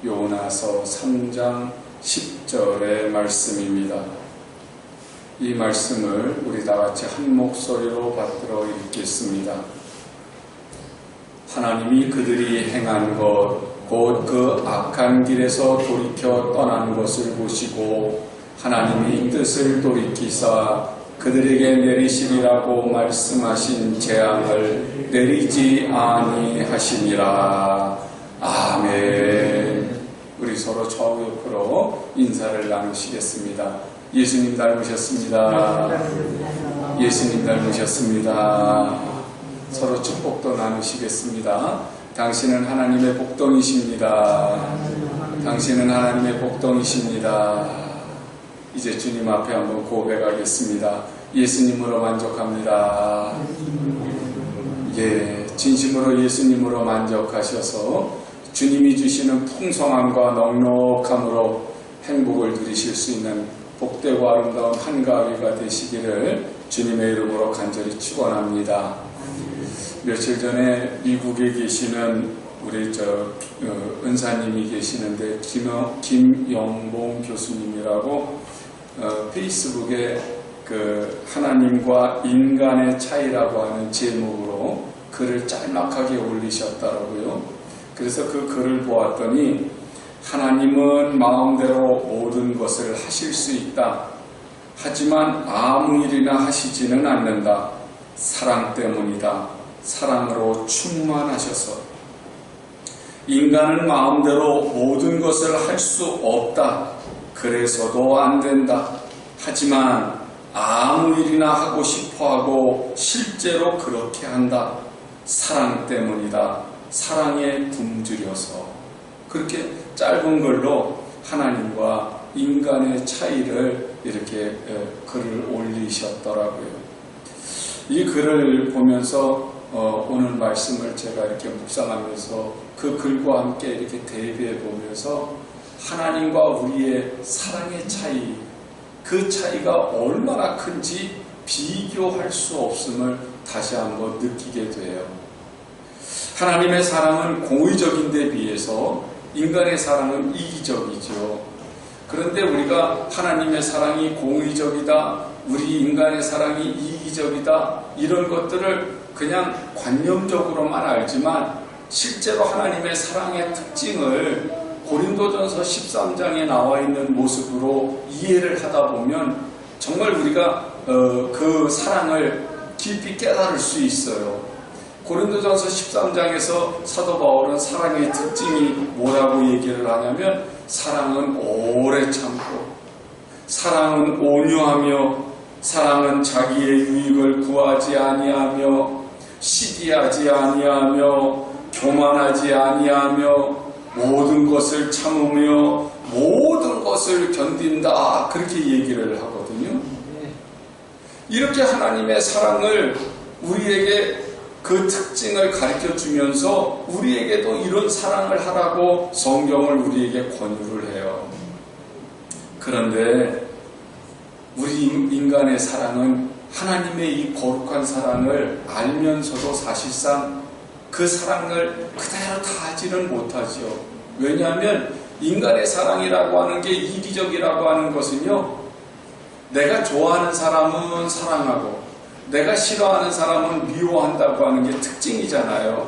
요나서 3장 10절의 말씀입니다. 이 말씀을 우리 다같이 한 목소리로 받들어 읽겠습니다. 하나님이 그들이 행한 것 곧 그 악한 길에서 돌이켜 떠난 것을 보시고 하나님이 뜻을 돌이키사 그들에게 내리시리라고 말씀하신 재앙을 내리지 아니하시니라. 아멘. 우리 서로 좌우 옆으로 인사를 나누시겠습니다. 예수님 닮으셨습니다. 예수님 닮으셨습니다. 서로 축복도 나누시겠습니다. 당신은 하나님의 복덩이십니다. 당신은 하나님의 복덩이십니다. 이제 주님 앞에 한번 고백하겠습니다. 예수님으로 만족합니다. 예, 진심으로 예수님으로 만족하셔서 주님이 주시는 풍성함과 넉넉함으로 행복을 누리실 수 있는 복되고 아름다운 한가위가 되시기를 주님의 이름으로 간절히 축원합니다. 며칠 전에 미국에 계시는 우리 은사님이 계시는데 김영봉 교수님이라고 페이스북에 그 하나님과 인간의 차이라고 하는 제목으로 글을 짤막하게 올리셨더라고요. 그래서 그 글을 보았더니 하나님은 마음대로 모든 것을 하실 수 있다. 하지만 아무 일이나 하시지는 않는다. 사랑 때문이다. 사랑으로 충만하셔서 인간은 마음대로 모든 것을 할 수 없다. 그래서도 안 된다. 하지만 아무 일이나 하고 싶어하고 실제로 그렇게 한다. 사랑 때문이다. 사랑에 굶주려서. 그렇게 짧은 글로 하나님과 인간의 차이를 이렇게 글을 올리셨더라고요. 이 글을 보면서 오늘 말씀을 제가 이렇게 묵상하면서 그 글과 함께 이렇게 대비해 보면서 하나님과 우리의 사랑의 차이, 그 차이가 얼마나 큰지 비교할 수 없음을 다시 한번 느끼게 돼요. 하나님의 사랑은 공의적인데 비해서 인간의 사랑은 이기적이죠. 그런데 우리가 하나님의 사랑이 공의적이다, 우리 인간의 사랑이 이기적이다, 이런 것들을 그냥 관념적으로만 알지만 실제로 하나님의 사랑의 특징을 고린도전서 13장에 나와 있는 모습으로 이해를 하다 보면 정말 우리가 그 사랑을 깊이 깨달을 수 있어요. 고린도전서 13장에서 사도 바울은 사랑의 특징이 뭐라고 얘기를 하냐면 사랑은 오래 참고, 사랑은 온유하며, 사랑은 자기의 유익을 구하지 아니하며, 시기하지 아니하며, 교만하지 아니하며, 모든 것을 참으며 모든 것을 견딘다. 그렇게 얘기를 하거든요. 이렇게 하나님의 사랑을 우리에게 그 특징을 가르쳐 주면서 우리에게도 이런 사랑을 하라고 성경을 우리에게 권유를 해요. 그런데 우리 인간의 사랑은 하나님의 이 거룩한 사랑을 알면서도 사실상 그 사랑을 그대로 다 하지는 못하죠. 왜냐하면 인간의 사랑이라고 하는 게 이기적이라고 하는 것은요, 내가 좋아하는 사람은 사랑하고 내가 싫어하는 사람은 미워한다고 하는 게 특징이잖아요.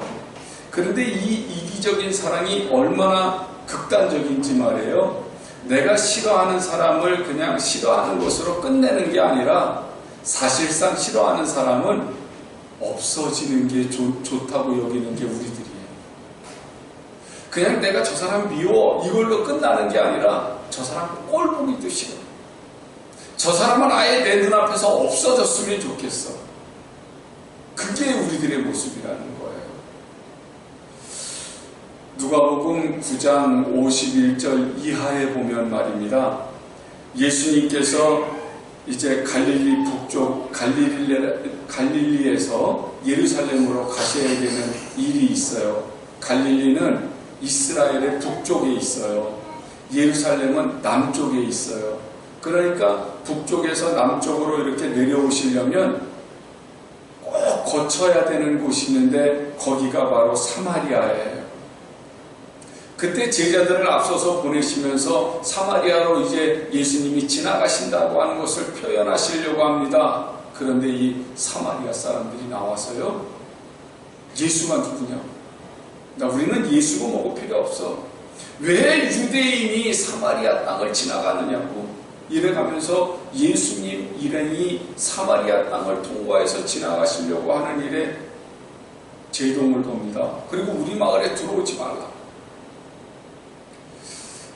그런데 이 이기적인 사랑이 얼마나 극단적인지 말이에요. 내가 싫어하는 사람을 그냥 싫어하는 것으로 끝내는 게 아니라 사실상 싫어하는 사람은 없어지는 게 좋다고 여기는 게 우리들이에요. 그냥 내가 저 사람 미워 이걸로 끝나는 게 아니라 저 사람 꼴 보기도 싫어. 저 사람은 아예 내 눈앞에서 없어졌으면 좋겠어. 그게 우리들의 모습이라는 거예요. 누가복음 9장 51절 이하에 보면 말입니다. 예수님께서 이제 갈릴리 북쪽 갈릴리에서 예루살렘으로 가셔야 되는 일이 있어요. 갈릴리는 이스라엘의 북쪽에 있어요. 예루살렘은 남쪽에 있어요. 그러니까 북쪽에서 남쪽으로 이렇게 내려오시려면 꼭 거쳐야 되는 곳이 있는데 거기가 바로 사마리아예요. 그때 제자들을 앞서서 보내시면서 사마리아로 이제 예수님이 지나가신다고 하는 것을 표현하시려고 합니다. 그런데 이 사마리아 사람들이 나와서요, 예수가 누구냐? 우리는 예수고 뭐고 필요 없어. 왜 유대인이 사마리아 땅을 지나가느냐고 이래가면서 예수님 일행이 사마리아 땅을 통과해서 지나가시려고 하는 일에 제동을 겁니다. 그리고 우리 마을에 들어오지 말라.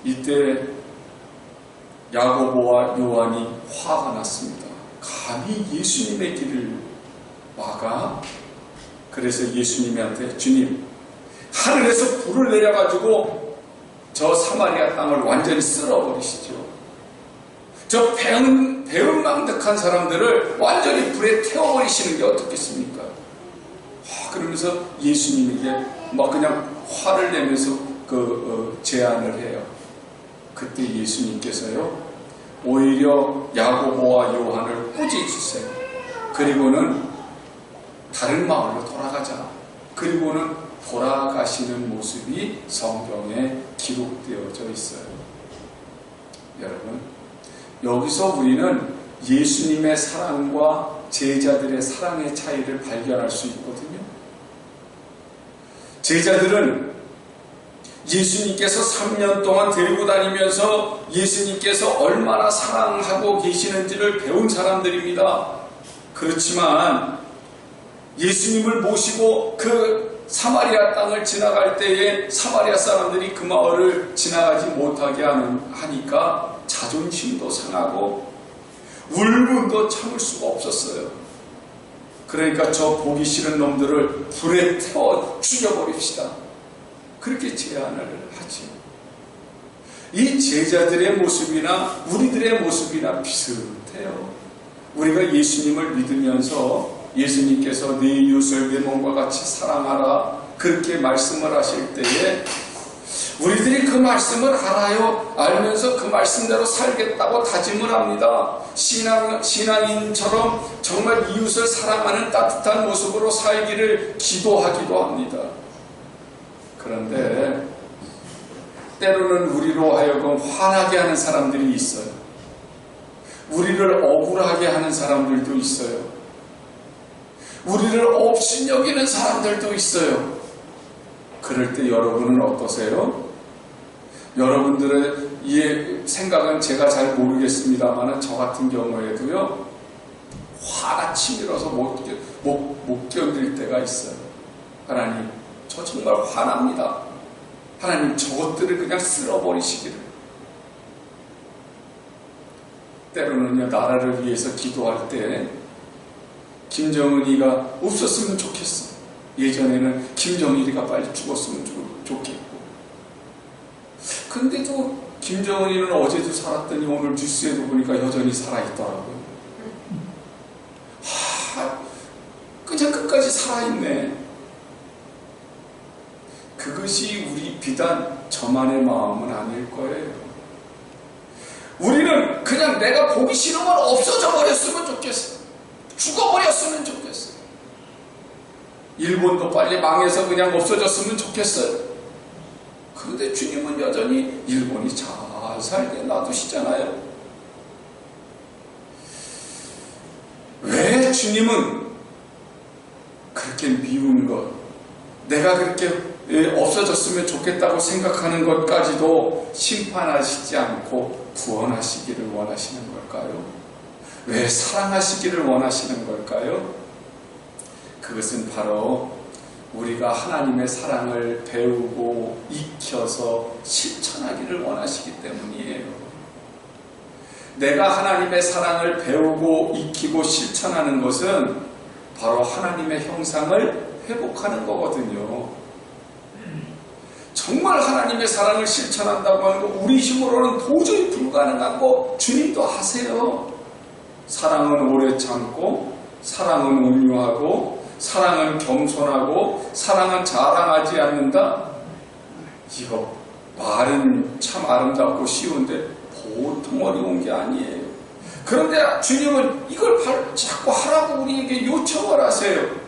이때 야고보와 요한이 화가 났습니다. 감히 예수님의 길을 막아? 그래서 예수님한테 주님, 하늘에서 불을 내려가지고 저 사마리아 땅을 완전히 쓸어버리시죠. 저 배은망덕한 사람들을 완전히 불에 태워버리시는 게 어떻겠습니까? 그러면서 예수님에게 막 그냥 화를 내면서 제안을 해요. 그때 예수님께서요, 오히려 야고보와 요한을 꾸짖으세요. 그리고는 다른 마을로 돌아가자. 그리고는 돌아가시는 모습이 성경에 기록되어져 있어요. 여러분, 여기서 우리는 예수님의 사랑과 제자들의 사랑의 차이를 발견할 수 있거든요. 제자들은 예수님께서 3년 동안 데리고 다니면서 예수님께서 얼마나 사랑하고 계시는지를 배운 사람들입니다. 그렇지만 예수님을 모시고 그 사마리아 땅을 지나갈 때에 사마리아 사람들이 그 마을을 지나가지 못하게 하니까 자존심도 상하고 울분도 참을 수가 없었어요. 그러니까 저 보기 싫은 놈들을 불에 태워 죽여버립시다. 그렇게 제안을 하지. 이 제자들의 모습이나 우리들의 모습이나 비슷해요. 우리가 예수님을 믿으면서 예수님께서 네 이웃을 내 몸과 같이 사랑하라 그렇게 말씀을 하실 때에 우리들이 그 말씀을 알아요. 알면서 그 말씀대로 살겠다고 다짐을 합니다. 신앙인처럼 정말 이웃을 사랑하는 따뜻한 모습으로 살기를 기도하기도 합니다. 그런데 때로는 우리로 하여금 화나게 하는 사람들이 있어요. 우리를 억울하게 하는 사람들도 있어요. 우리를 업신여기는 사람들도 있어요. 그럴 때 여러분은 어떠세요? 여러분들의 이 생각은 제가 잘 모르겠습니다만 저 같은 경우에도요, 화가 치밀어서 못 견딜 때가 있어요. 하나님, 저 정말 화납니다. 하나님, 저것들을 그냥 쓸어버리시기를. 때로는요, 나라를 위해서 기도할 때 김정은이가 없었으면 좋겠어. 예전에는 김정일이가 빨리 죽었으면 좋겠고. 근데도 김정은이는 어제도 살았더니 오늘 뉴스에도 보니까 여전히 살아있더라고요. 그냥 끝까지 살아있네. 그것이 우리 비단 저만의 마음은 아닐 거예요. 우리는 그냥 내가 보기 싫으면 없어져 버렸으면 좋겠어. 죽어버렸으면 좋겠어. 일본도 빨리 망해서 그냥 없어졌으면 좋겠어요. 그런데 주님은 여전히 일본이 잘 살게 놔두시잖아요. 왜 주님은 그렇게 미운 것, 내가 그렇게 없어졌으면 좋겠다고 생각하는 것까지도 심판하시지 않고 구원하시기를 원하시는 걸까요? 왜 사랑하시기를 원하시는 걸까요? 그것은 바로 우리가 하나님의 사랑을 배우고 익혀서 실천하기를 원하시기 때문이에요. 내가 하나님의 사랑을 배우고 익히고 실천하는 것은 바로 하나님의 형상을 회복하는 거거든요. 정말 하나님의 사랑을 실천한다고 하는 거 우리 힘으로는 도저히 불가능한 거 주님도 하세요. 사랑은 오래 참고, 사랑은 온유하고, 사랑은 겸손하고, 사랑은 자랑하지 않는다. 이거 말은 참 아름답고 쉬운데 보통 어려운 게 아니에요. 그런데 주님은 이걸 자꾸 하라고 우리에게 요청을 하세요.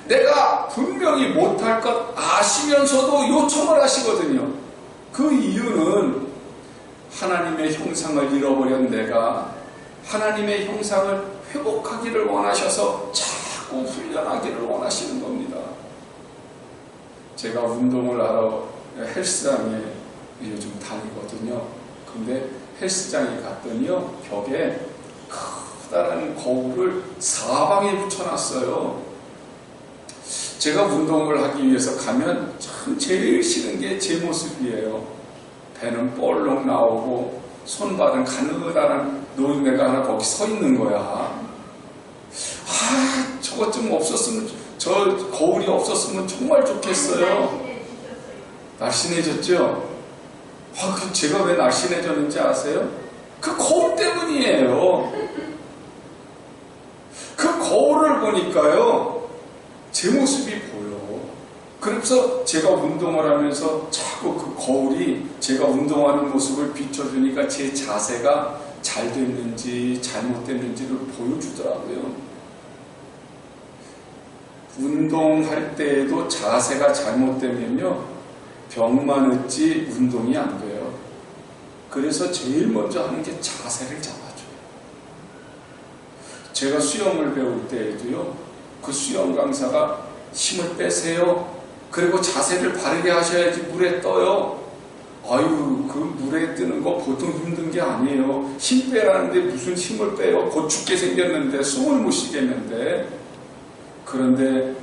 내가 분명히 못할 것 아시면서도 요청을 하시거든요. 그 이유는 하나님의 형상을 잃어버린 내가 하나님의 형상을 회복하기를 원하셔서 자꾸 훈련하기를 원하시는 겁니다. 제가 운동을 하러 헬스장에 요즘 다니거든요. 근데 헬스장에 갔더니요, 벽에 커다란 거울을 사방에 붙여놨어요. 제가 운동을 하기 위해서 가면 참 제일 싫은 게 제 모습이에요. 배는 볼록 나오고 손발은 가느다란 노인네가 하나 거기 서 있는 거야. 저것 좀 없었으면, 저 거울이 없었으면 정말 좋겠어요. 날씬해졌죠? 제가 왜 날씬해졌는지 아세요? 그 거울 때문이에요. 그 거울을 보니까요, 제 모습이 보여. 그래서 제가 운동을 하면서 자꾸 그 거울이 제가 운동하는 모습을 비춰주니까 제 자세가 잘 됐는지 잘못됐는지를 보여주더라고요. 운동할 때에도 자세가 잘못되면요, 병만 있지 운동이 안 돼요. 그래서 제일 먼저 하는 게 자세를 잡아줘요. 제가 수영을 배울 때에도요, 그 수영 강사가 힘을 빼세요. 그리고 자세를 바르게 하셔야지 물에 떠요. 그 물에 뜨는 거 보통 힘든 게 아니에요. 힘 빼라는데 무슨 힘을 빼요? 곧 죽게 생겼는데, 숨을 못 쉬겠는데. 그런데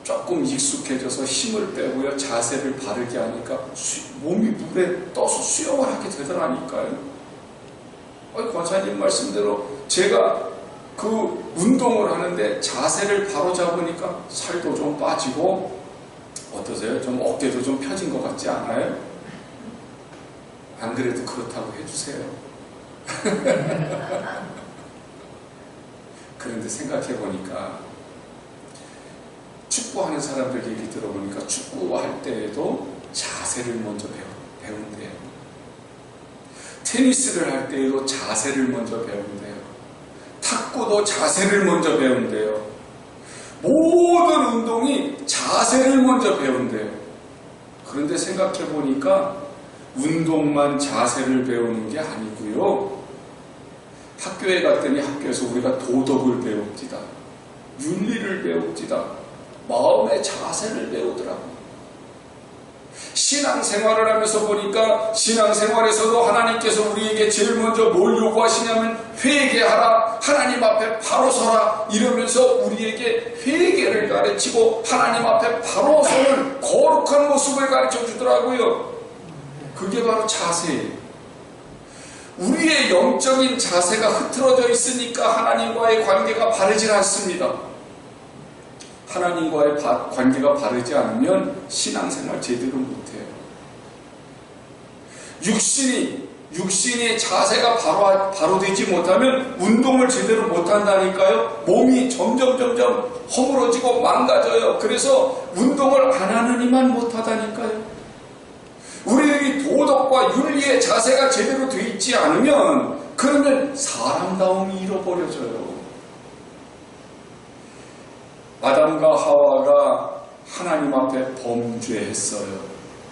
조금 익숙해져서 힘을 빼고요, 자세를 바르게 하니까 몸이 물에 떠서 수영을 하게 되더라니까요. 권사님 말씀대로 제가 그 운동을 하는데 자세를 바로 잡으니까 살도 좀 빠지고, 어떠세요? 좀 어깨도 좀 펴진 것 같지 않아요? 안 그래도 그렇다고 해주세요. 그런데 생각해보니까 축구하는 사람들 얘기 들어보니까 축구할 때에도 자세를 먼저 배운대요. 테니스를 할 때에도 자세를 먼저 배운대요. 탁구도 자세를 먼저 배운대요. 모든 운동이 자세를 먼저 배운대요. 그런데 생각해보니까 운동만 자세를 배우는 게 아니고요, 학교에 갔더니 학교에서 우리가 도덕을 배웁니다. 윤리를 배웁니다. 마음의 자세를 배우더라고요. 신앙생활을 하면서 보니까 신앙생활에서도 하나님께서 우리에게 제일 먼저 뭘 요구하시냐면 회개하라, 하나님 앞에 바로 서라, 이러면서 우리에게 회개를 가르치고 하나님 앞에 바로 서는 거룩한 모습을 가르쳐 주더라고요. 그게 바로 자세예요. 우리의 영적인 자세가 흐트러져 있으니까 하나님과의 관계가 바르지 않습니다. 하나님과의 관계가 바르지 않으면 신앙생활 제대로 못해요. 육신의 자세가 바로 되지 못하면 운동을 제대로 못한다니까요. 몸이 점점 허물어지고 망가져요. 그래서 운동을 안 하는 이만 못하다니까요. 우리의 도덕과 윤리의 자세가 제대로 되어 있지 않으면, 그러면 사람다움이 잃어버려져요. 아담과 하와가 하나님 앞에 범죄했어요.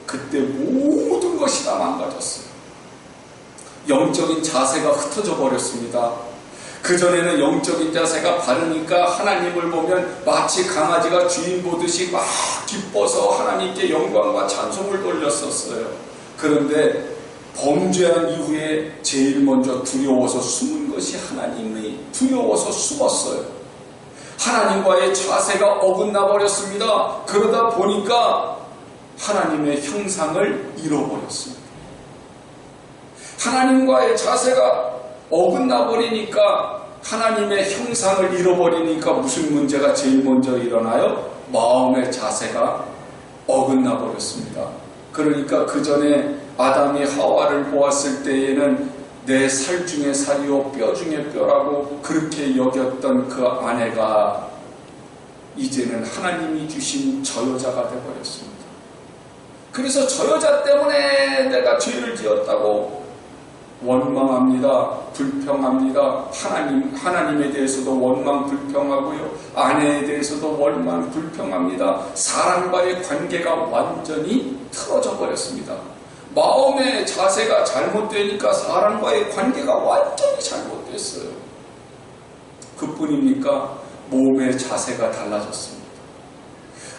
그때 모든 것이 다 망가졌어요. 영적인 자세가 흩어져 버렸습니다. 그전에는 영적인 자세가 바르니까 하나님을 보면 마치 강아지가 주인 보듯이 막 기뻐서 하나님께 영광과 찬송을 돌렸었어요. 그런데 범죄한 이후에 제일 먼저 두려워서 숨은 것이 하나님이 두려워서 숨었어요. 하나님과의 자세가 어긋나 버렸습니다. 그러다 보니까 하나님의 형상을 잃어버렸습니다. 하나님과의 자세가 어긋나 버리니까, 하나님의 형상을 잃어버리니까 무슨 문제가 제일 먼저 일어나요? 마음의 자세가 어긋나 버렸습니다. 그러니까 그 전에 아담이 하와를 보았을 때에는 내 살 중에 살이요 뼈 중에 뼈라고 그렇게 여겼던 그 아내가 이제는 하나님이 주신 저 여자가 되어버렸습니다. 그래서 저 여자 때문에 내가 죄를 지었다고 원망합니다. 불평합니다. 하나님에 대해서도 원망 불평하고요, 아내에 대해서도 원망 불평합니다. 사람과의 관계가 완전히 틀어져 버렸습니다. 마음의 자세가 잘못되니까 사람과의 관계가 완전히 잘못됐어요. 그뿐입니까? 몸의 자세가 달라졌습니다.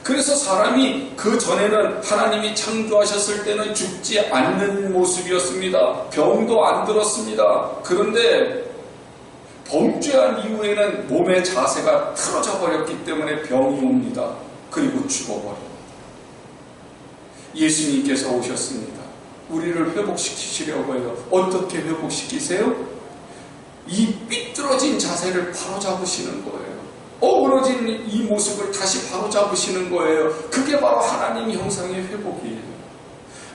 그래서 사람이 그 전에는 하나님이 창조하셨을 때는 죽지 않는 모습이었습니다. 병도 안 들었습니다. 그런데 범죄한 이후에는 몸의 자세가 틀어져 버렸기 때문에 병이 옵니다. 그리고 죽어버립니다. 예수님께서 오셨습니다. 우리를 회복시키시려고 해요. 어떻게 회복시키세요? 이 삐뚤어진 자세를 바로잡으시는 거예요. 어그러진 이 모습을 다시 바로잡으시는 거예요. 그게 바로 하나님 형상의 회복이에요.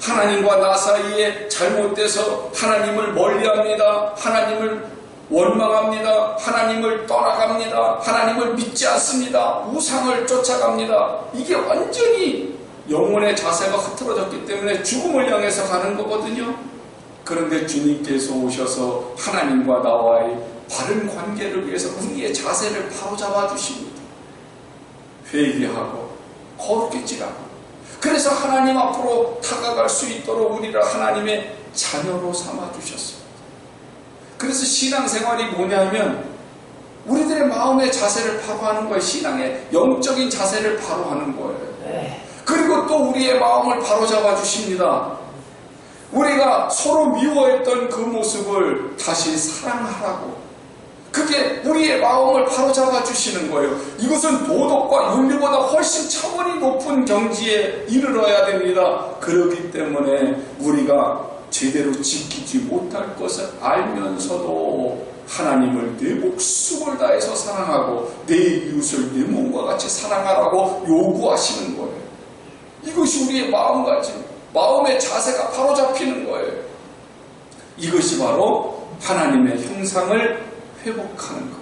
하나님과 나 사이에 잘못돼서 하나님을 멀리합니다. 하나님을 원망합니다. 하나님을 떠나갑니다. 하나님을 믿지 않습니다. 우상을 쫓아갑니다. 이게 완전히 영혼의 자세가 흐트러졌기 때문에 죽음을 향해서 가는 거거든요. 그런데 주님께서 오셔서 하나님과 나와의 바른 관계를 위해서 우리의 자세를 바로잡아 주십니다. 회개하고 거룩해지라고. 그래서 하나님 앞으로 다가갈 수 있도록 우리를 하나님의 자녀로 삼아 주셨습니다. 그래서 신앙생활이 뭐냐면 우리들의 마음의 자세를 바로 하는 거예요. 신앙의 영적인 자세를 바로 하는 거예요. 그리고 또 우리의 마음을 바로잡아 주십니다. 우리가 서로 미워했던 그 모습을 다시 사랑하라고. 그게 우리의 마음을 바로잡아 주시는 거예요. 이것은 도덕과 윤리보다 훨씬 차원이 높은 경지에 이르러야 됩니다. 그렇기 때문에 우리가 제대로 지키지 못할 것을 알면서도 하나님을 내 목숨을 다해서 사랑하고 내 이웃을 내 몸과 같이 사랑하라고 요구하시는 거예요. 이것이 우리의 마음가짐, 마음의 자세가 바로잡히는 거예요. 이것이 바로 하나님의 형상을 회복하는 거예요.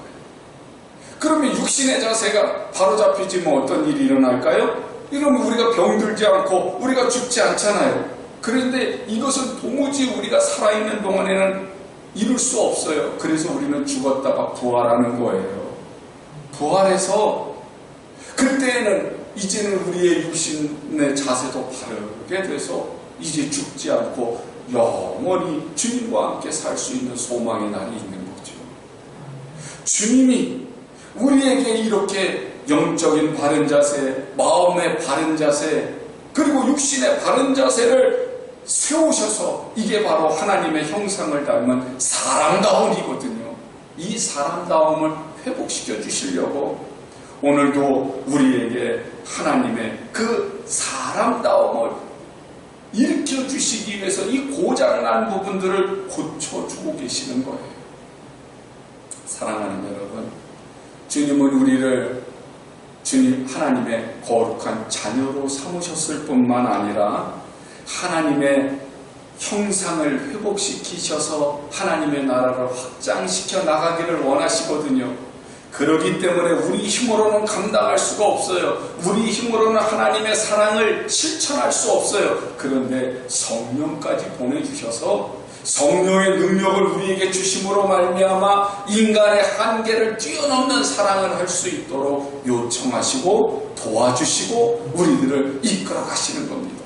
그러면 육신의 자세가 바로잡히지면 어떤 일이 일어날까요? 이러면 우리가 병들지 않고 우리가 죽지 않잖아요. 그런데 이것은 도무지 우리가 살아있는 동안에는 이룰 수 없어요. 그래서 우리는 죽었다가 부활하는 거예요. 부활해서 그때에는 이제는 우리의 육신의 자세도 바르게 돼서 이제 죽지 않고 영원히 주님과 함께 살 수 있는 소망의 날이 있는 거죠. 주님이 우리에게 이렇게 영적인 바른 자세, 마음의 바른 자세, 그리고 육신의 바른 자세를 세우셔서 이게 바로 하나님의 형상을 닮은 사람다움이거든요. 이 사람다움을 회복시켜 주시려고 오늘도 우리에게 하나님의 그 사람다움을 일으켜 주시기 위해서 이 고장난 부분들을 고쳐주고 계시는 거예요. 사랑하는 여러분, 주님은 우리를 주님 하나님의 거룩한 자녀로 삼으셨을 뿐만 아니라 하나님의 형상을 회복시키셔서 하나님의 나라를 확장시켜 나가기를 원하시거든요. 그렇기 때문에 우리 힘으로는 감당할 수가 없어요. 우리 힘으로는 하나님의 사랑을 실천할 수 없어요. 그런데 성령까지 보내주셔서 성령의 능력을 우리에게 주심으로 말미암아 인간의 한계를 뛰어넘는 사랑을 할 수 있도록 요청하시고 도와주시고 우리들을 이끌어 가시는 겁니다.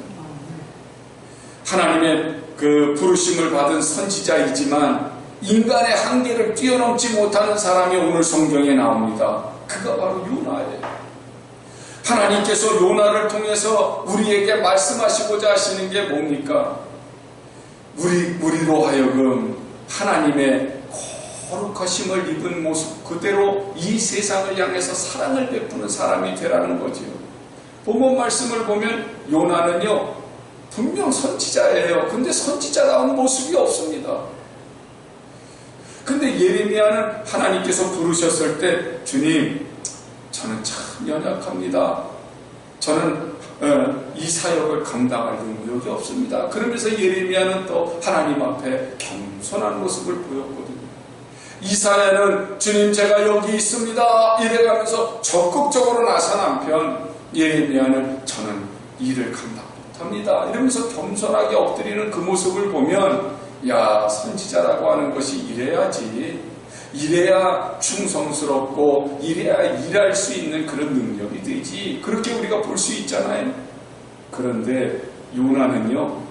하나님의 그 부르심을 받은 선지자이지만 인간의 한계를 뛰어넘지 못하는 사람이 오늘 성경에 나옵니다. 그가 바로 요나예요. 하나님께서 요나를 통해서 우리에게 말씀하시고자 하시는 게 뭡니까? 우리로 하여금 하나님의 거룩하심을 입은 모습 그대로 이 세상을 향해서 사랑을 베푸는 사람이 되라는 거지요. 본문 말씀을 보면 요나는요 분명 선지자예요. 근데 선지자다운 모습이 없습니다. 근데 예레미야는 하나님께서 부르셨을 때 주님 저는 참 연약합니다. 저는 이 사역을 감당할 능력이 없습니다. 그러면서 예레미야는 또 하나님 앞에 겸손한 모습을 보였거든요. 이사야는 주님 제가 여기 있습니다 이래가면서 적극적으로 나선 한편 예레미야는 저는 일을 감당 못합니다 이러면서 겸손하게 엎드리는 그 모습을 보면 야 선지자라고 하는 것이 이래야지, 이래야 충성스럽고 이래야 일할 수 있는 그런 능력이 되지, 그렇게 우리가 볼 수 있잖아요. 그런데 요나는요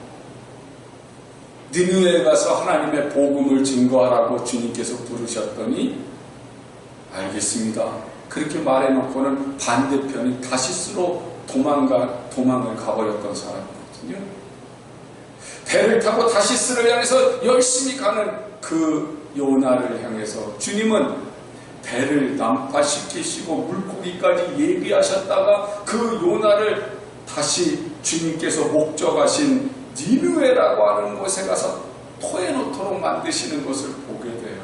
니느웨에 가서 하나님의 복음을 증거하라고 주님께서 부르셨더니 알겠습니다. 그렇게 말해놓고는 반대편이 다시스로 도망을 가버렸던 사람이거든요. 배를 타고 다시스를 향해서 열심히 가는 그 요나를 향해서 주님은 배를 난파시키시고 물고기까지 예비하셨다가 그 요나를 다시 주님께서 목적하신 니느웨라고 하는 곳에 가서 토해놓도록 만드시는 것을 보게 돼요.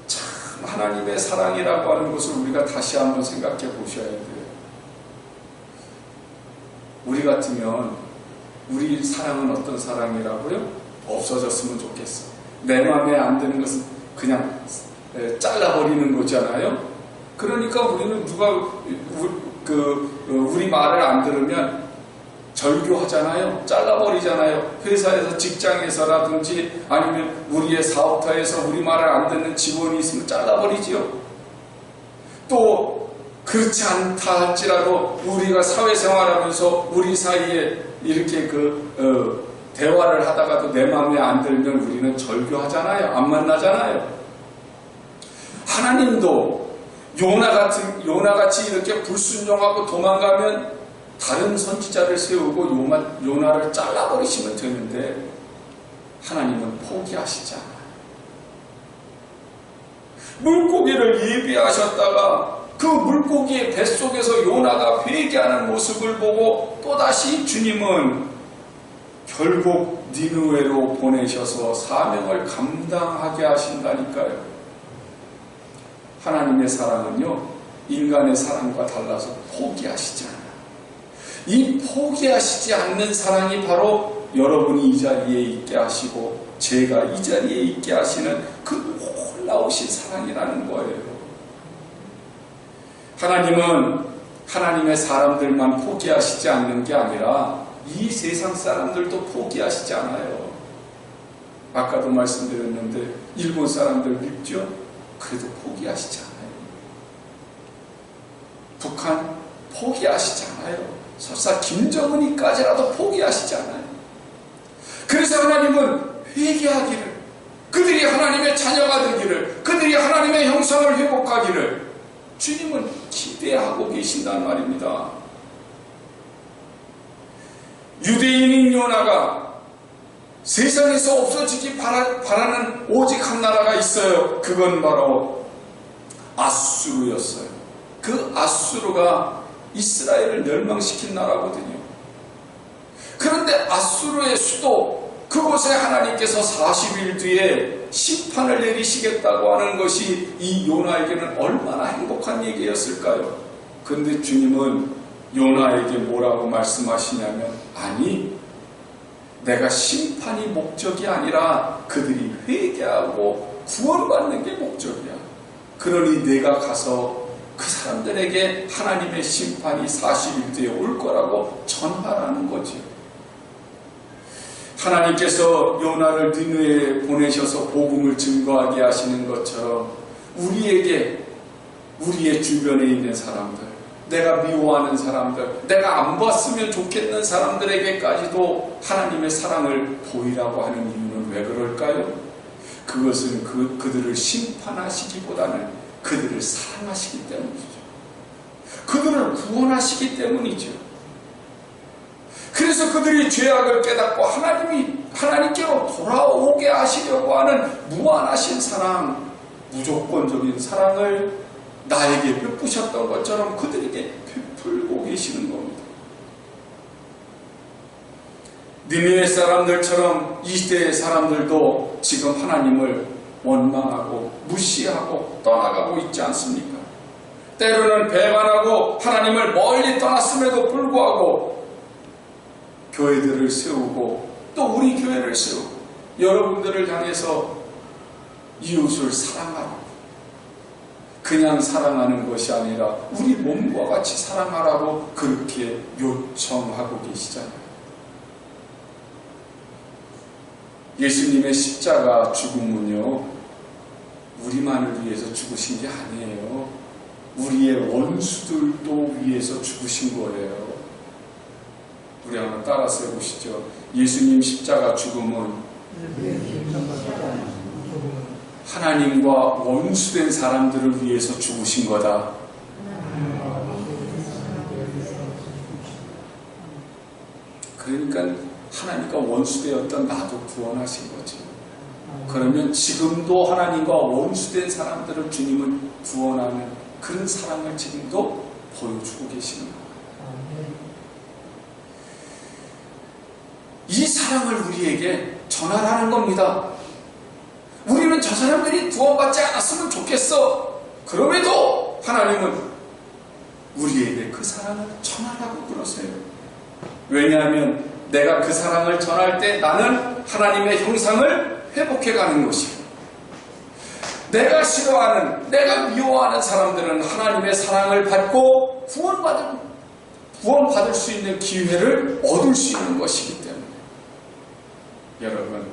참 하나님의 사랑이라고 하는 것을 우리가 다시 한번 생각해 보셔야 돼요. 우리 같으면 우리 사랑은 어떤 사랑이라고요? 없어졌으면 좋겠어. 내 마음에 안 드는 것은 그냥 잘라버리는 거잖아요. 그러니까 우리는 우리 말을 안 들으면 절교하잖아요. 잘라버리잖아요. 회사에서, 직장에서라든지 아니면 우리의 사업터에서 우리 말을 안 듣는 직원이 있으면 잘라버리지요. 또 그렇지 않다 할지라도 우리가 사회생활하면서 우리 사이에 이렇게 대화를 하다가도 내 마음에 안 들면 우리는 절교하잖아요. 안 만나잖아요. 하나님도 요나같이 이렇게 불순종하고 도망가면 다른 선지자를 세우고 요나를 잘라버리시면 되는데 하나님은 포기하시지 않아요. 물고기를 예비하셨다가 그 물고기의 뱃속에서 요나가 회개하는 모습을 보고 또다시 주님은 결국 니느웨로 보내셔서 사명을 감당하게 하신다니까요. 하나님의 사랑은요, 인간의 사랑과 달라서 포기하시지 않아요. 이 포기하시지 않는 사랑이 바로 여러분이 이 자리에 있게 하시고 제가 이 자리에 있게 하시는 그 놀라우신 사랑이라는 거예요. 하나님은 하나님의 사람들만 포기하시지 않는 게 아니라 이 세상 사람들도 포기하시지 않아요. 아까도 말씀드렸는데 일본 사람들 밉죠? 그래도 포기하시지 않아요. 북한 포기하시지 않아요. 설사 김정은이까지라도 포기하시지 않아요. 그래서 하나님은 회개하기를, 그들이 하나님의 자녀가 되기를, 그들이 하나님의 형상을 회복하기를 주님은 기대하고 계신단 말입니다. 유대인인 요나가 세상에서 없어지기 바라는 오직 한 나라가 있어요. 그건 바로 아수르였어요. 그 아수르가 이스라엘을 멸망시킨 나라거든요. 그런데 아수르의 수도 그곳에 하나님께서 40일 뒤에 심판을 내리시겠다고 하는 것이 이 요나에게는 얼마나 행복한 얘기였을까요? 그런데 주님은 요나에게 뭐라고 말씀하시냐면, 아니, 내가 심판이 목적이 아니라 그들이 회개하고 구원받는 게 목적이야. 그러니 내가 가서 그 사람들에게 하나님의 심판이 40일 뒤에 올 거라고 전하라는 거지. 하나님께서 요나를 니느웨에 보내셔서 복음을 증거하게 하시는 것처럼 우리에게, 우리의 주변에 있는 사람들, 내가 미워하는 사람들, 내가 안 봤으면 좋겠는 사람들에게까지도 하나님의 사랑을 보이라고 하는 이유는 왜 그럴까요? 그것은 그들을 심판하시기보다는 그들을 사랑하시기 때문이죠. 그들을 구원하시기 때문이죠. 그래서 그들이 죄악을 깨닫고 하나님께로 돌아오게 하시려고 하는 무한하신 사랑, 무조건적인 사랑을 나에게 베푸셨던 것처럼 그들에게 베풀고 계시는 겁니다. 니느웨 사람들처럼 이 시대의 사람들도 지금 하나님을 원망하고 무시하고 떠나가고 있지 않습니까? 때로는 배반하고 하나님을 멀리 떠났음에도 불구하고 교회들을 세우고 또 우리 교회를 세우고 여러분들을 향해서 이웃을 사랑하라고, 그냥 사랑하는 것이 아니라 우리 몸과 같이 사랑하라고 그렇게 요청하고 계시잖아요. 예수님의 십자가 죽음은요, 우리만을 위해서 죽으신 게 아니에요. 우리의 원수들도 위해서 죽으신 거예요. 우리 한번 따라서 해보시죠. 예수님 십자가 죽음은 하나님과 원수된 사람들을 위해서 죽으신 거다. 그러니까 하나님과 원수되었던 나도 구원하신 거지. 그러면 지금도 하나님과 원수된 사람들을 주님은 구원하는 그런 사랑을 지금도 보여주고 계시는 거예요. 이 사랑을 우리에게 전하라는 겁니다. 우리는 저 사람들이 구원받지 않았으면 좋겠어. 그럼에도 하나님은 우리에게 그 사랑을 전하라고 그러세요. 왜냐하면 내가 그 사랑을 전할 때 나는 하나님의 형상을 회복해가는 것이에요. 내가 싫어하는, 내가 미워하는 사람들은 하나님의 사랑을 받고 구원받을 수 있는 기회를 얻을 수 있는 것이기 때문에 여러분,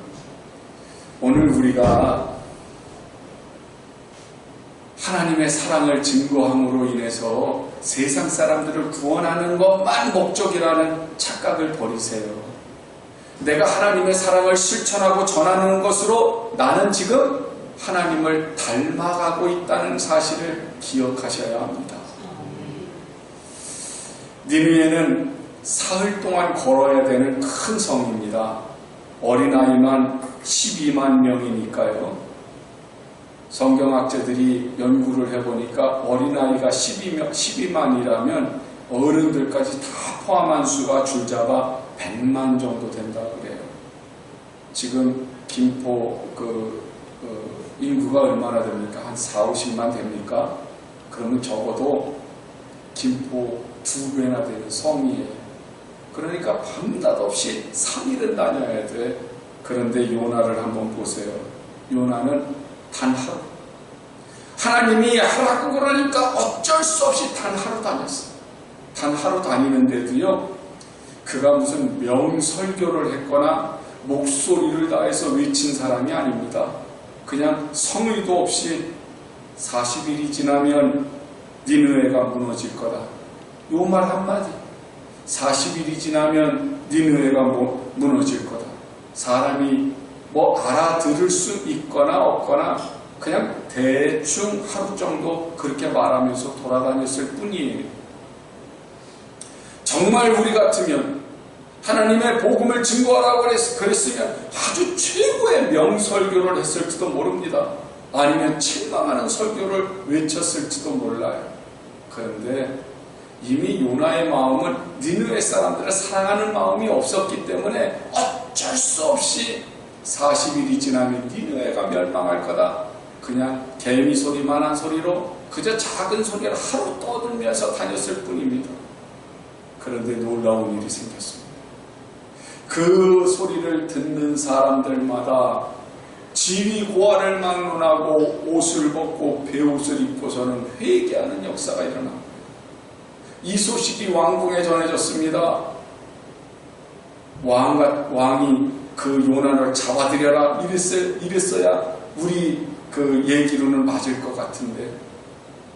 오늘 우리가 하나님의 사랑을 증거함으로 인해서 세상 사람들을 구원하는 것만 목적이라는 착각을 버리세요. 내가 하나님의 사랑을 실천하고 전하는 것으로 나는 지금 하나님을 닮아가고 있다는 사실을 기억하셔야 합니다. 니느웨는 사흘 동안 걸어야 되는 큰 성입니다. 어린아이만 12만 명이니까요. 성경학자들이 연구를 해보니까 어린아이가 12만이라면 어른들까지 다 포함한 수가 줄잡아 100만 정도 된다고 그래요. 지금 김포 인구가 얼마나 됩니까? 한 4, 50만 됩니까? 그러면 적어도 김포 2배나 되는 성이에요. 그러니까 밤낮 없이 3일은 다녀야 돼. 그런데 요나를 한번 보세요. 요나는 단 하루. 하나님이 하라고 그러니까 어쩔 수 없이 단 하루 다녔어요. 단 하루 다니는데도요, 그가 무슨 명설교를 했거나 목소리를 다해서 외친 사람이 아닙니다. 그냥 성의도 없이 40일이 지나면 니느웨가 무너질 거다. 요 말 한마디. 40일이 지나면 니느웨가 무너질 거다. 사람이 뭐 알아들을 수 있거나 없거나 그냥 대충 하루 정도 그렇게 말하면서 돌아다녔을 뿐이에요. 정말 우리 같으면 하나님의 복음을 증거하라고 그랬으면 아주 최고의 명설교를 했을지도 모릅니다. 아니면 책망하는 설교를 외쳤을지도 몰라요. 그런데 이미 요나의 마음은 니느웨 사람들을 사랑하는 마음이 없었기 때문에 어쩔 수 없이 40일이 지나면 니느웨가 멸망할 거다. 그냥 개미 소리만한 소리로 그저 작은 소리를 하루 떠들면서 다녔을 뿐입니다. 그런데 놀라운 일이 생겼습니다. 그 소리를 듣는 사람들마다 지위고하를 막론하고 옷을 벗고 베옷을 입고서는 회개하는 역사가 일어납니다. 이 소식이 왕궁에 전해졌습니다. 왕이 그 요나를 잡아들여라 이랬어야 우리 그 얘기로는 맞을 것 같은데,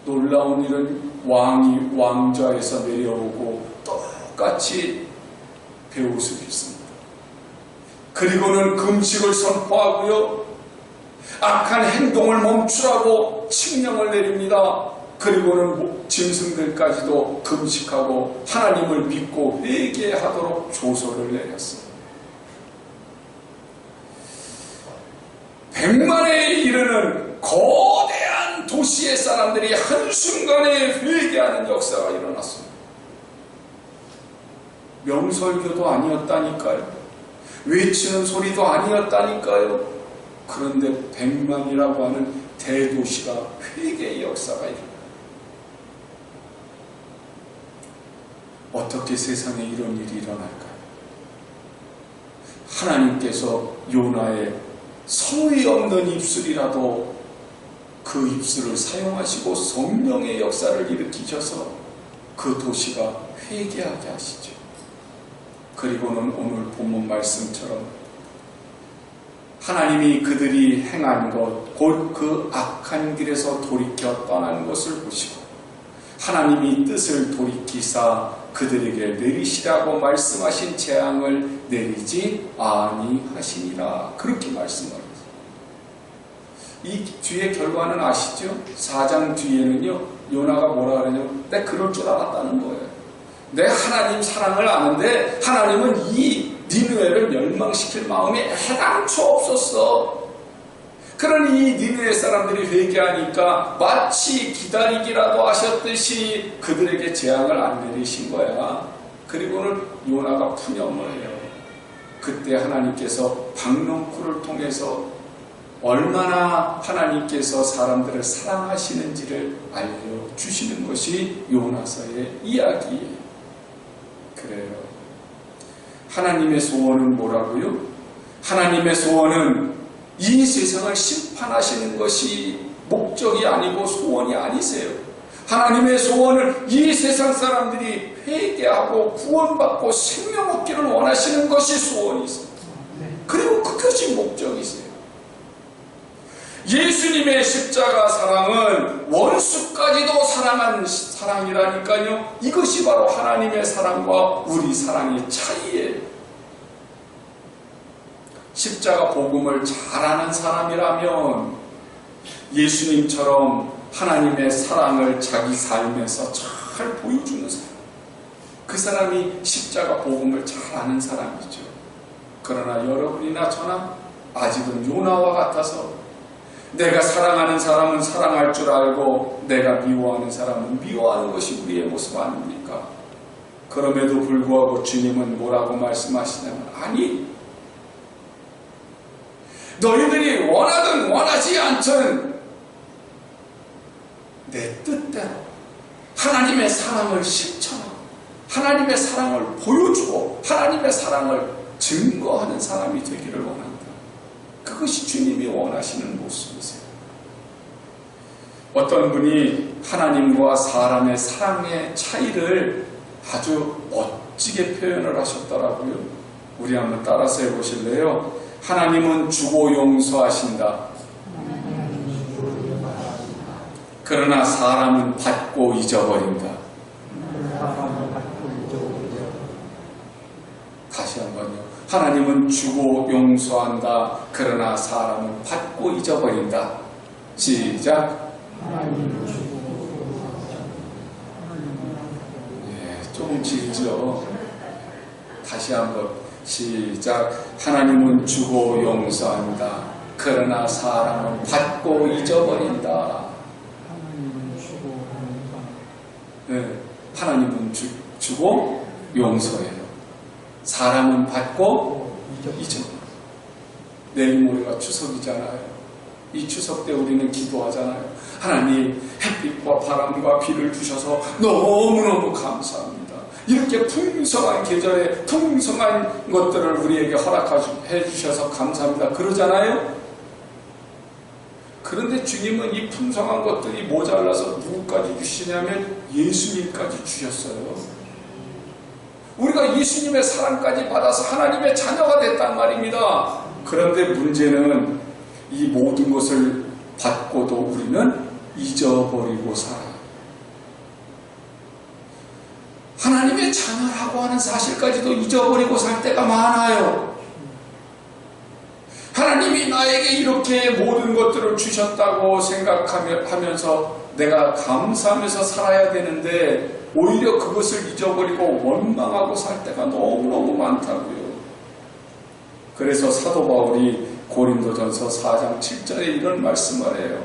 놀라운 일은 왕이 왕좌에서 내려오고 똑같이 베옷을 입습니다. 그리고는 금식을 선포하고요, 악한 행동을 멈추라고 칙령을 내립니다. 그리고는 짐승들까지도 금식하고 하나님을 믿고 회개하도록 조서를 내렸습니다. 100만에 이르는 거대한 도시의 사람들이 한순간에 회개하는 역사가 일어났습니다. 명설교도 아니었다니까요. 외치는 소리도 아니었다니까요. 그런데 100만이라고 하는 대도시가 회개의 역사가 일어납니다. 어떻게 세상에 이런 일이 일어날까요? 하나님께서 요나의 성의 없는 입술이라도 그 입술을 사용하시고 성령의 역사를 일으키셔서 그 도시가 회개하게 하시죠. 그리고는 오늘 본문 말씀처럼 하나님이 그들이 행한 것, 곧 그 악한 길에서 돌이켜 떠난 것을 보시고 하나님이 뜻을 돌이키사 그들에게 내리시라고 말씀하신 재앙을 내리지 아니하시니라. 그렇게 말씀하셨어요. 이 뒤에 결과는 아시죠? 4장 뒤에는요, 요나가 뭐라 그러냐면, 내가 그럴 줄 알았다는 거예요. 내 하나님 사랑을 아는데 하나님은 이 니느웨를 멸망시킬 마음이 애당초 없었어. 그러니 이 니느웨 사람들이 회개하니까 마치 기다리기라도 하셨듯이 그들에게 재앙을 안 내리신 거야. 그리고는 요나가 푸념을 해요. 그때 하나님께서 박농쿨을 통해서 얼마나 하나님께서 사람들을 사랑하시는지를 알려주시는 것이 요나서의 이야기예요. 그래요. 하나님의 소원은 뭐라고요? 하나님의 소원은 이 세상을 심판하시는 것이 목적이 아니고 소원이 아니세요. 하나님의 소원은 이 세상 사람들이 회개하고 구원받고 생명 얻기를 원하시는 것이 소원이세요. 그리고 그것이 목적이세요. 예수님의 십자가 사랑은 원수까지도 사랑한 사랑이라니까요. 이것이 바로 하나님의 사랑과 우리 사랑의 차이예요. 십자가 복음을 잘 아는 사람이라면 예수님처럼 하나님의 사랑을 자기 삶에서 잘 보여주는 사람, 그 사람이 십자가 복음을 잘 아는 사람이죠. 그러나 여러분이나 저나 아직은 요나와 같아서 내가 사랑하는 사람은 사랑할 줄 알고 내가 미워하는 사람은 미워하는 것이 우리의 모습 아닙니까? 그럼에도 불구하고 주님은 뭐라고 말씀하시냐면, 아니, 너희들이 원하든 원하지 않든 내 뜻대로 하나님의 사랑을 실천하고 하나님의 사랑을 보여주고 하나님의 사랑을 증거하는 사람이 되기를 원한다. 그것이 주님이 원하시는 모습이세요. 어떤 분이 하나님과 사람의 사랑의 차이를 아주 멋지게 표현을 하셨더라고요. 우리 한번 따라서 해보실래요? 하나님은 주고 용서하신다. 그러나 사람은 받고 잊어버린다. 다시 한번요. 하나님은 주고 용서한다. 그러나 사람은 받고 잊어버린다. 시작. 예, 조금 길죠. 다시 한번 시작. 하나님은 주고 용서한다. 그러나 사람은 받고 잊어버린다. 네, 하나님은 주고 용서해요. 사람은 받고 잊어버려요. 내일 모레가 추석이잖아요. 이 추석 때 우리는 기도하잖아요. 하나님, 햇빛과 바람과 비를 주셔서 너무너무 감사합니다. 이렇게 풍성한 계절에 풍성한 것들을 우리에게 허락해 주셔서 감사합니다. 그러잖아요. 그런데 주님은 이 풍성한 것들이 모자라서 누구까지 주시냐면 예수님까지 주셨어요. 우리가 예수님의 사랑까지 받아서 하나님의 자녀가 됐단 말입니다. 그런데 문제는 이 모든 것을 받고도 우리는 잊어버리고 살아요. 하나님의 자녀라고 하는 사실까지도 잊어버리고 살 때가 많아요. 하나님이 나에게 이렇게 모든 것들을 주셨다고 생각하면서 내가 감사하면서 살아야 되는데 오히려 그것을 잊어버리고 원망하고 살 때가 너무너무 많다고요. 그래서 사도 바울이 고린도전서 4장 7절에 이런 말씀을 해요.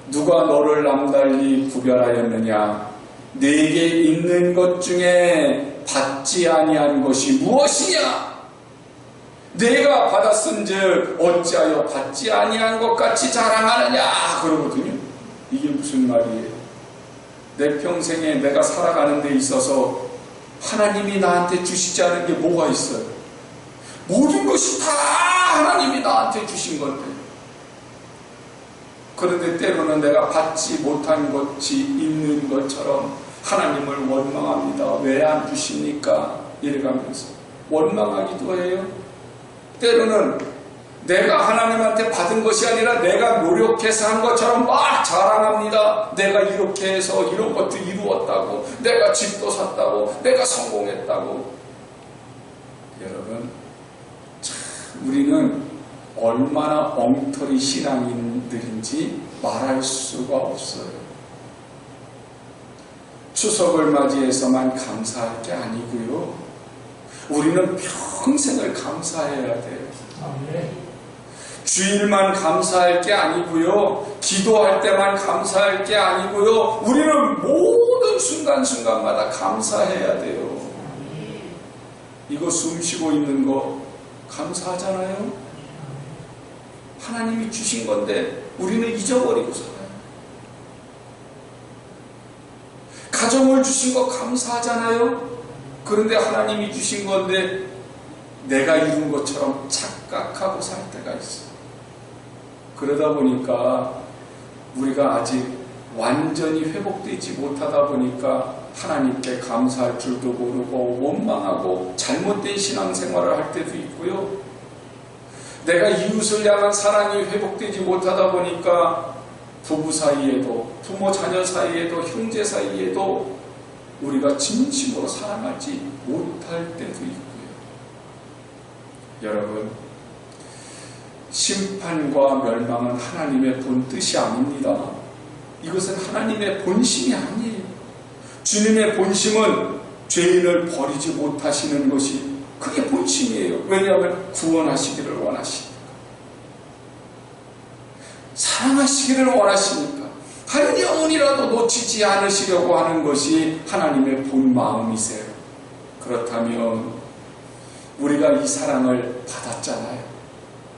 누가 너를 남달리 구별하였느냐? 내게 있는 것 중에 받지 아니한 것이 무엇이냐? 내가 받았은즉 어찌하여 받지 아니한 것 같이 자랑하느냐? 그러거든요. 이게 무슨 말이에요? 내 평생에 내가 살아가는 데 있어서 하나님이 나한테 주시지 않은 게 뭐가 있어요? 모든 것이 다 하나님이 나한테 주신 건데, 그런데 때로는 내가 받지 못한 것이 있는 것처럼 하나님을 원망합니다. 왜 안 주십니까? 이래가면서 원망하기도 해요. 때로는 내가 하나님한테 받은 것이 아니라 내가 노력해서 한 것처럼 막 자랑합니다. 내가 이렇게 해서 이런 것도 이루었다고, 내가 집도 샀다고, 내가 성공했다고. 여러분, 참 우리는 얼마나 엉터리 신앙인들인지 말할 수가 없어요. 추석을 맞이해서만 감사할 게 아니고요, 우리는 평생을 감사해야 돼요. 주일만 감사할 게 아니고요, 기도할 때만 감사할 게 아니고요, 우리는 모든 순간순간마다 감사해야 돼요. 이거 숨 쉬고 있는 거 감사하잖아요. 하나님이 주신 건데 우리는 잊어버리고 살아요. 가정을 주신 거 감사하잖아요. 그런데 하나님이 주신 건데 내가 이룬 것처럼 착각하고 살 때가 있어요. 그러다 보니까 우리가 아직 완전히 회복되지 못하다 보니까 하나님께 감사할 줄도 모르고 원망하고 잘못된 신앙생활을 할 때도 있고요. 내가 이웃을 향한 사랑이 회복되지 못하다 보니까 부부 사이에도, 부모 자녀 사이에도, 형제 사이에도 우리가 진심으로 사랑하지 못할 때도 있고요. 여러분, 심판과 멸망은 하나님의 본 뜻이 아닙니다. 이것은 하나님의 본심이 아니에요. 주님의 본심은 죄인을 버리지 못하시는 것이 그게 본심이에요. 왜냐하면 구원하시기를 원하시니까, 사랑하시기를 원하시니까, 한 영혼이라도 놓치지 않으시려고 하는 것이 하나님의 본 마음이세요. 그렇다면 우리가 이 사랑을 받았잖아요.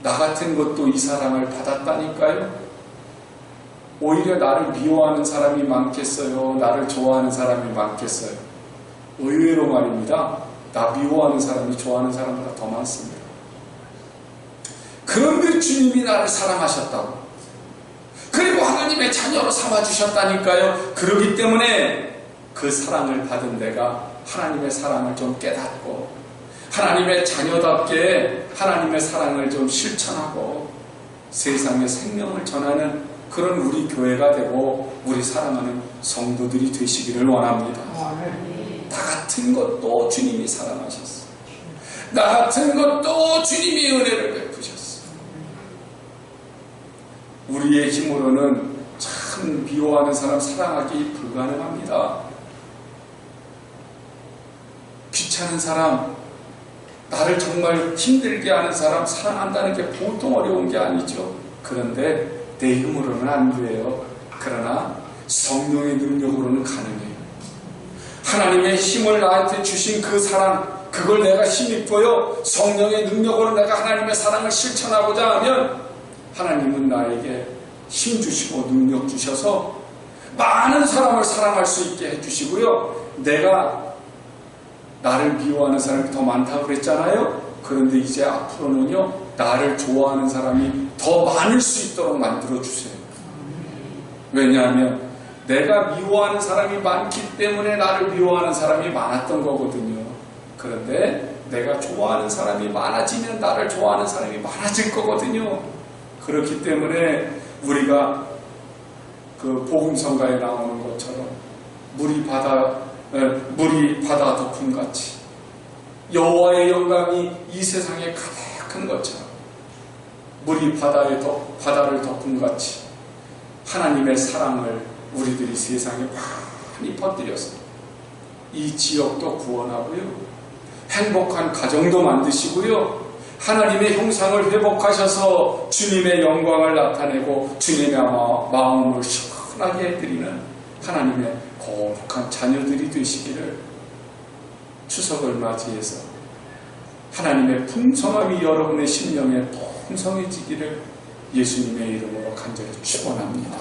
나 같은 것도 이 사랑을 받았다니까요. 오히려 나를 미워하는 사람이 많겠어요? 나를 좋아하는 사람이 많겠어요? 의외로 말입니다. 나 미워하는 사람이 좋아하는 사람보다 더 많습니다. 그런데 주님이 나를 사랑하셨다고, 그리고 하나님의 자녀로 삼아주셨다니까요. 그렇기 때문에 그 사랑을 받은 내가 하나님의 사랑을 좀 깨닫고 하나님의 자녀답게 하나님의 사랑을 좀 실천하고 세상에 생명을 전하는 그런 우리 교회가 되고 우리 사랑하는 성도들이 되시기를 원합니다. 나 같은 것도 주님이 사랑하셨어. 나 같은 것도 주님이 은혜를 베푸셨어. 우리의 힘으로는 참 미워하는 사람 사랑하기 불가능합니다. 귀찮은 사람, 나를 정말 힘들게 하는 사람 사랑한다는 게 보통 어려운 게 아니죠. 그런데 내 힘으로는 안 돼요. 그러나 성령의 능력으로는 가능해요. 하나님의 힘을 나한테 주신 그 사랑, 그걸 내가 힘입고요, 성령의 능력으로 내가 하나님의 사랑을 실천하고자 하면 하나님은 나에게 힘 주시고 능력 주셔서 많은 사람을 사랑할 수 있게 해주시고요, 내가 나를 미워하는 사람이 더 많다고 그랬잖아요. 그런데 이제 앞으로는요, 나를 좋아하는 사람이 더 많을 수 있도록 만들어주세요. 왜냐하면 내가 미워하는 사람이 많기 때문에 나를 미워하는 사람이 많았던 거거든요. 그런데 내가 좋아하는 사람이 많아지면 나를 좋아하는 사람이 많아질 거거든요. 그렇기 때문에 우리가 그 복음성가에 나오는 것처럼 물이 바다 덮음같이 여호와의 영광이 이 세상에 가득한 것처럼 물이 바다를 덮음같이 하나님의 사랑을 우리들이 세상에 많이 퍼뜨려서 이 지역도 구원하고요, 행복한 가정도 만드시고요, 하나님의 형상을 회복하셔서 주님의 영광을 나타내고 주님의 마음을 시원하게 해드리는 하나님의 거룩한 자녀들이 되시기를, 추석을 맞이해서 하나님의 풍성함이 여러분의 심령에 풍성해지기를 예수님의 이름으로 간절히 축원합니다.